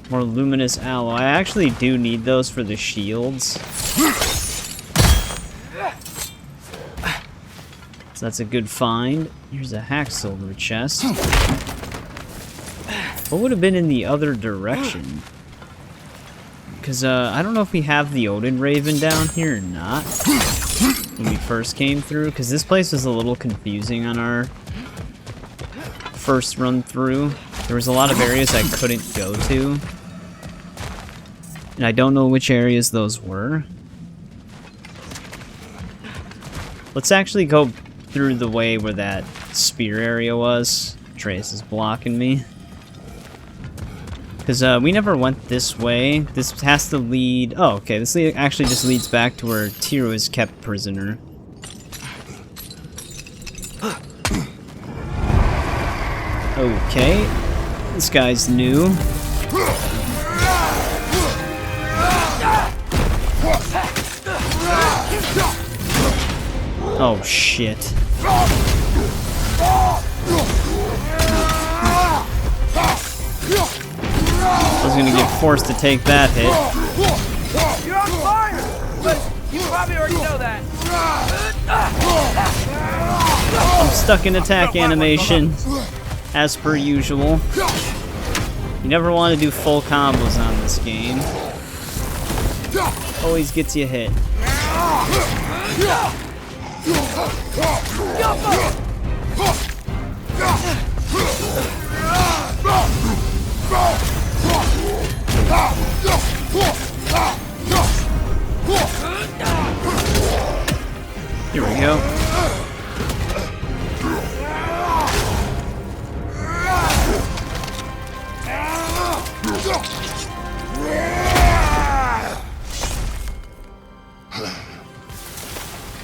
[SPEAKER 1] More luminous alloy. I actually do need those for the shields. So that's a good find. Here's a hack silver chest. What would have been in the other direction? Because I don't know if we have the Odin Raven down here or not. When we first came through, because this place was a little confusing on our first run through. There was a lot of areas I couldn't go to. And I don't know which areas those were. Let's actually go through the way where that spear area was. Trace is blocking me. Because we never went this way. This has to lead... Oh, okay. This actually just leads back to where Tyr was kept prisoner. Okay. This guy's new. Oh, shit. I was gonna get forced to take that hit.
[SPEAKER 3] You're on fire! But you probably already know that.
[SPEAKER 1] I'm stuck in attack animation, as per usual. You never want to do full combos on this game. Always gets you hit. Here we go.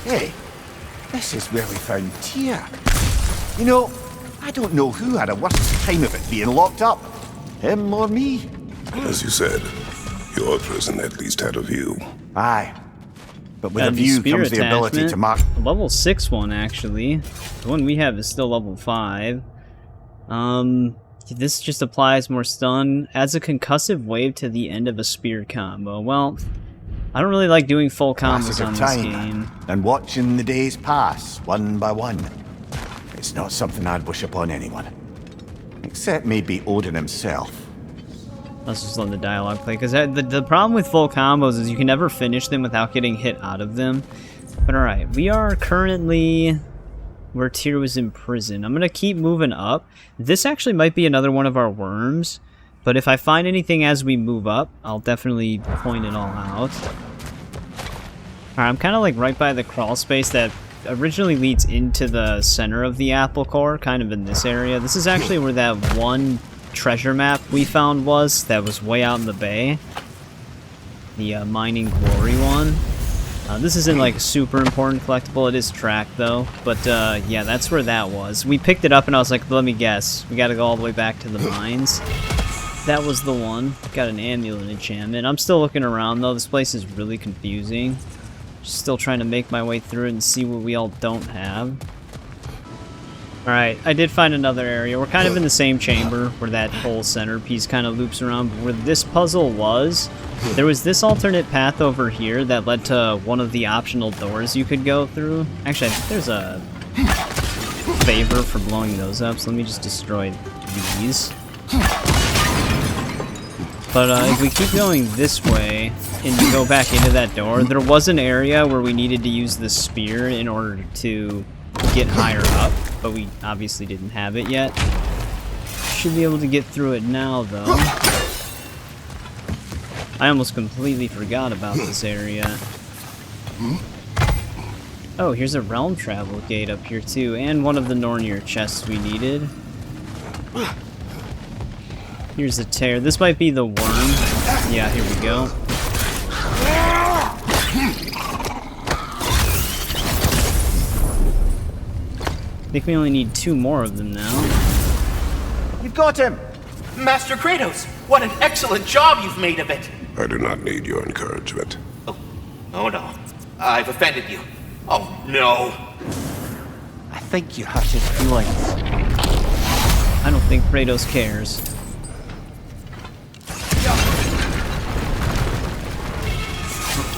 [SPEAKER 5] Hey, this is where we found Tyr. You know, I don't know who had a worse time of it being locked up. Him or me?
[SPEAKER 4] As you said, your prison at least had a view.
[SPEAKER 5] Aye. But with
[SPEAKER 1] Got
[SPEAKER 5] a
[SPEAKER 1] the
[SPEAKER 5] view
[SPEAKER 1] spear
[SPEAKER 5] comes the ability to
[SPEAKER 1] attachment.
[SPEAKER 5] mark...
[SPEAKER 1] A level 6 one, actually. The one we have is still level 5. This just applies more stun. Adds a concussive wave to the end of a spear combo. Well, I don't really like doing full combos on this game.
[SPEAKER 5] And watching the days pass, one by one. It's not something I'd wish upon anyone. Except maybe Odin himself.
[SPEAKER 1] Let's just let the dialogue play, because the problem with full combos is you can never finish them without getting hit out of them. But alright, we are currently where Tyr was in prison. I'm going to keep moving up. This actually might be another one of our worms, but if I find anything as we move up, I'll definitely point it all out. Alright, I'm kind of like right by the crawl space that originally leads into the center of the Applecore, kind of in this area. This is actually where that one treasure map we found was, that was way out in the bay. The Mining Glory one. This isn't like a super important collectible, it is tracked though, but yeah, that's where that was. We picked it up and I was like, let me guess, we gotta go all the way back to the mines. That was the one. Got an amulet enchantment. I'm still looking around though, this place is really confusing. Still trying to make my way through it and see what we all don't have. Alright, I did find another area. We're kind of in the same chamber where that whole centerpiece kind of loops around. But where this puzzle was, there was this alternate path over here that led to one of the optional doors you could go through. Actually, I think there's a favor for blowing those up, so let me just destroy these. But if we keep going this way and go back into that door, there was an area where we needed to use the spear in order to get higher up, but we obviously didn't have it yet. Should be able to get through it now, though. I almost completely forgot about this area. Oh, here's a realm travel gate up here too, and one of the Nornir chests we needed. Here's a tear. This might be the worm. Yeah, here we go. I think we only need 2 more of them now.
[SPEAKER 5] You've got him!
[SPEAKER 8] Master Kratos, what an excellent job you've made of it!
[SPEAKER 4] I do not need your encouragement.
[SPEAKER 8] Oh no, I've offended you. Oh no.
[SPEAKER 5] I think you hurt his feelings.
[SPEAKER 1] I don't think Kratos cares.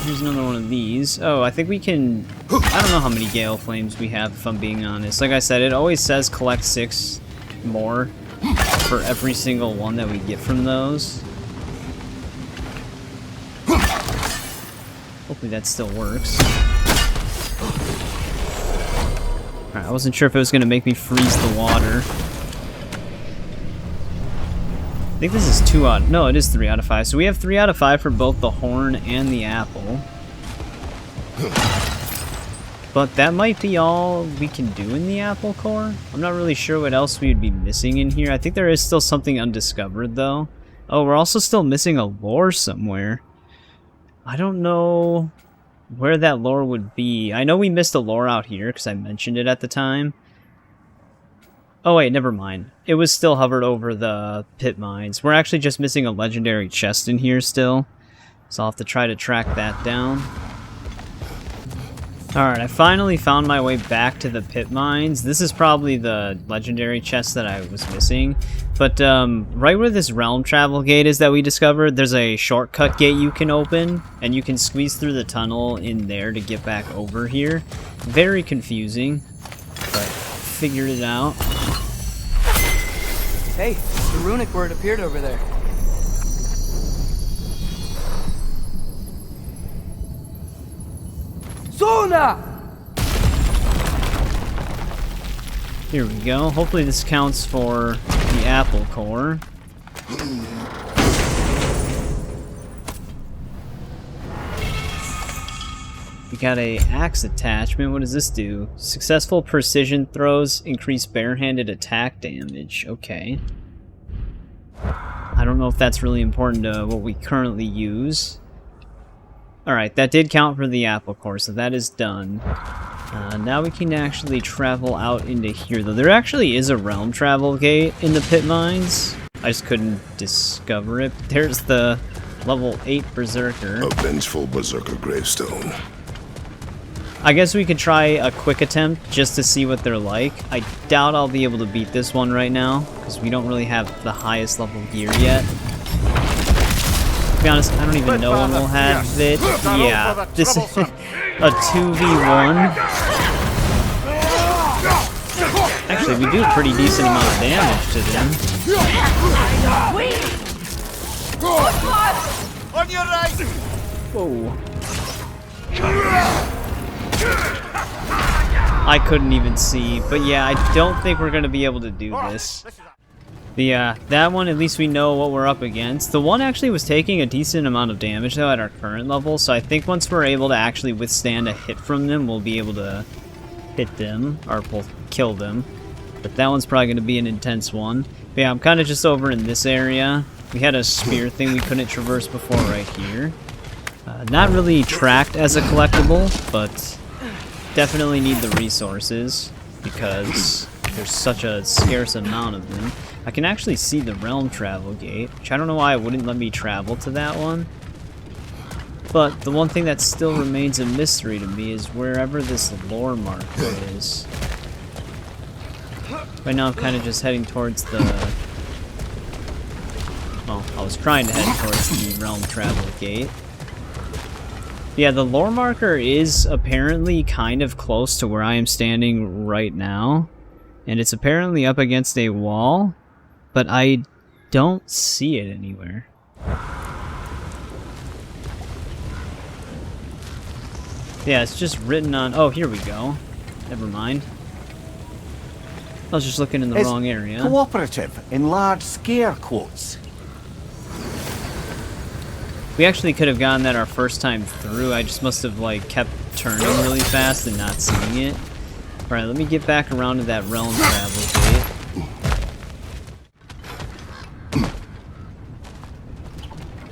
[SPEAKER 1] Here's another one of these. Oh, I think we can... I don't know how many Gale Flames we have, if I'm being honest. Like I said, it always says collect 6 more for every single one that we get from those. Hopefully that still works. Alright, I wasn't sure if it was going to make me freeze the water. I think this is 2 out... No, it is 3 out of 5. So we have 3 out of 5 for both the horn and the apple. But that might be all we can do in the Applecore. I'm not really sure what else we would be missing in here. I think there is still something undiscovered, though. Oh, we're also still missing a lore somewhere. I don't know where that lore would be. I know we missed a lore out here, because I mentioned it at the time. Oh wait, never mind. It was still hovered over the Pitmines. We're actually just missing a legendary chest in here still. So I'll have to try to track that down. Alright, I finally found my way back to the Pitmines. This is probably the legendary chest that I was missing. But right where this realm travel gate is that we discovered, there's a shortcut gate you can open. And you can squeeze through the tunnel in there to get back over here. Very confusing, but figured it out.
[SPEAKER 2] Hey, the runic word appeared over there.
[SPEAKER 3] Sona!
[SPEAKER 1] Here we go. Hopefully this counts for the Applecore. We got a axe attachment. What does this do? Successful precision throws increase barehanded attack damage. Okay. I don't know if that's really important to what we currently use. Alright, that did count for the Applecore, so that is done. Now we can actually travel out into here, though. There actually is a realm travel gate in the Pitmines. I just couldn't discover it. There's the level 8 Berserker.
[SPEAKER 4] A vengeful Berserker gravestone.
[SPEAKER 1] I guess we could try a quick attempt just to see what they're like. I doubt I'll be able to beat this one right now, because we don't really have the highest level gear yet. To be honest, I don't even know when we'll have it. Yeah, this is a 2v1. Actually, we do a pretty decent amount of damage to them.
[SPEAKER 8] On your right!
[SPEAKER 1] Whoa. I couldn't even see, but yeah, I don't think we're going to be able to do this. That one, at least we know what we're up against. The one actually was taking a decent amount of damage, though, at our current level, so I think once we're able to actually withstand a hit from them, we'll be able to hit them, or we'll kill them. But that one's probably going to be an intense one. But yeah, I'm kind of just over in this area. We had a spear thing we couldn't traverse before right here. Not really tracked as a collectible, but definitely need the resources because there's such a scarce amount of them. I can actually see the realm travel gate, which I don't know why it wouldn't let me travel to that one. But the one thing that still remains a mystery to me is wherever this lore marker is. Right now I'm kind of just heading towards the... Well, I was trying to head towards the realm travel gate. Yeah, the lore marker is apparently kind of close to where I am standing right now. And it's apparently up against a wall, but I don't see it anywhere. Yeah, it's just written on... Oh, here we go. Never mind. I was just looking in the wrong area.
[SPEAKER 5] Cooperative, in large scare quotes.
[SPEAKER 1] We actually could have gotten that our first time through. I just must have, like, kept turning really fast and not seeing it. Alright, let me get back around to that realm travel gate.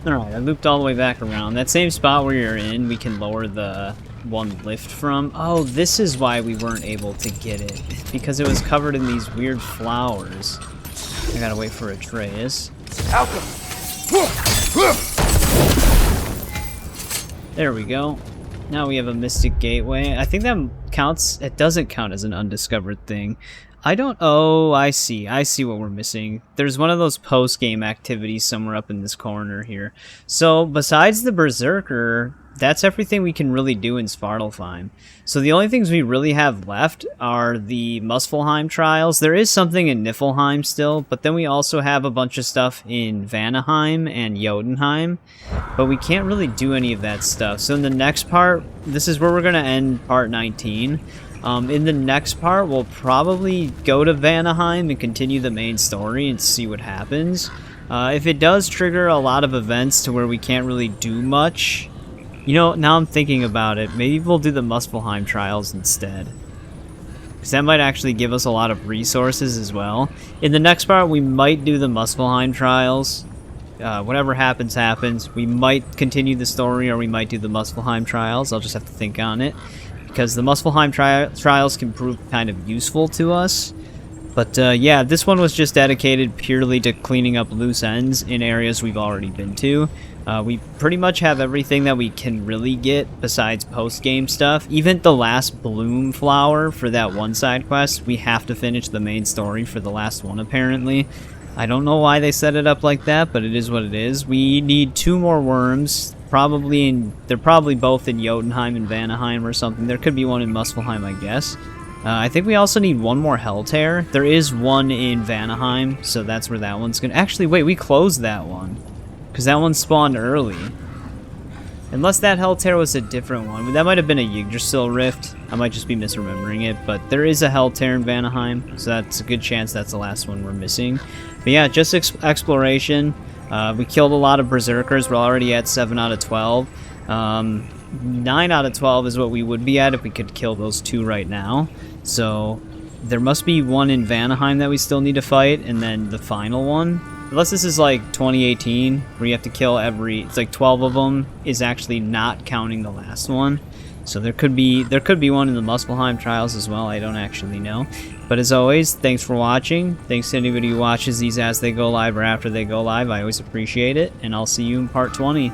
[SPEAKER 1] Alright, I looped all the way back around. That same spot where you're in, we can lower the one lift from. Oh, this is why we weren't able to get it. Because it was covered in these weird flowers. I gotta wait for Atreus. There we go. Now we have a Mystic Gateway. I think that counts. It doesn't count as an undiscovered thing. I don't... Oh, I see. I see what we're missing. There's one of those post-game activities somewhere up in this corner here. So, besides the Berserker, that's everything we can really do in Svartalfheim. So the only things we really have left are the Muspelheim trials. There is something in Niflheim still, but then we also have a bunch of stuff in Vanaheim and Jotunheim, but we can't really do any of that stuff. So in the next part, this is where we're going to end part 19. In the next part, we'll probably go to Vanaheim and continue the main story and see what happens. If it does trigger a lot of events to where we can't really do much... You know, now I'm thinking about it, maybe we'll do the Muspelheim trials instead. Because that might actually give us a lot of resources as well. In the next part, we might do the Muspelheim trials. Whatever happens, happens. We might continue the story, or we might do the Muspelheim trials. I'll just have to think on it. Because the Muspelheim trials can prove kind of useful to us. But yeah, this one was just dedicated purely to cleaning up loose ends in areas we've already been to. We pretty much have everything that we can really get besides post-game stuff. Even the last bloom flower for that one side quest, we have to finish the main story for the last one apparently. I don't know why they set it up like that, but it is what it is. We need 2 more worms. They're probably both in Jotunheim and Vanaheim or something. There could be one in Muspelheim, I guess. I think we also need 1 more Hel Tears. There is one in Vanaheim, so that's where that one's gonna... Actually, wait, we closed that one. Because that one spawned early. Unless that Hel Tears was a different one. That might have been a Yggdrasil Rift. I might just be misremembering it. But there is a Hel Tears in Vanaheim, so that's a good chance that's the last one we're missing. But yeah, just exploration. We killed a lot of Berserkers. We're already at 7 out of 12. 9 out of 12 is what we would be at if we could kill those 2 right now. So there must be one in Vanaheim that we still need to fight, and then the final one. Unless this is like 2018, where you have to kill every... It's like 12 of them is actually not counting the last one. So there could be one in the Muspelheim trials as well. I don't actually know. But as always, thanks for watching. Thanks to anybody who watches these as they go live or after they go live. I always appreciate it. And I'll see you in part 20.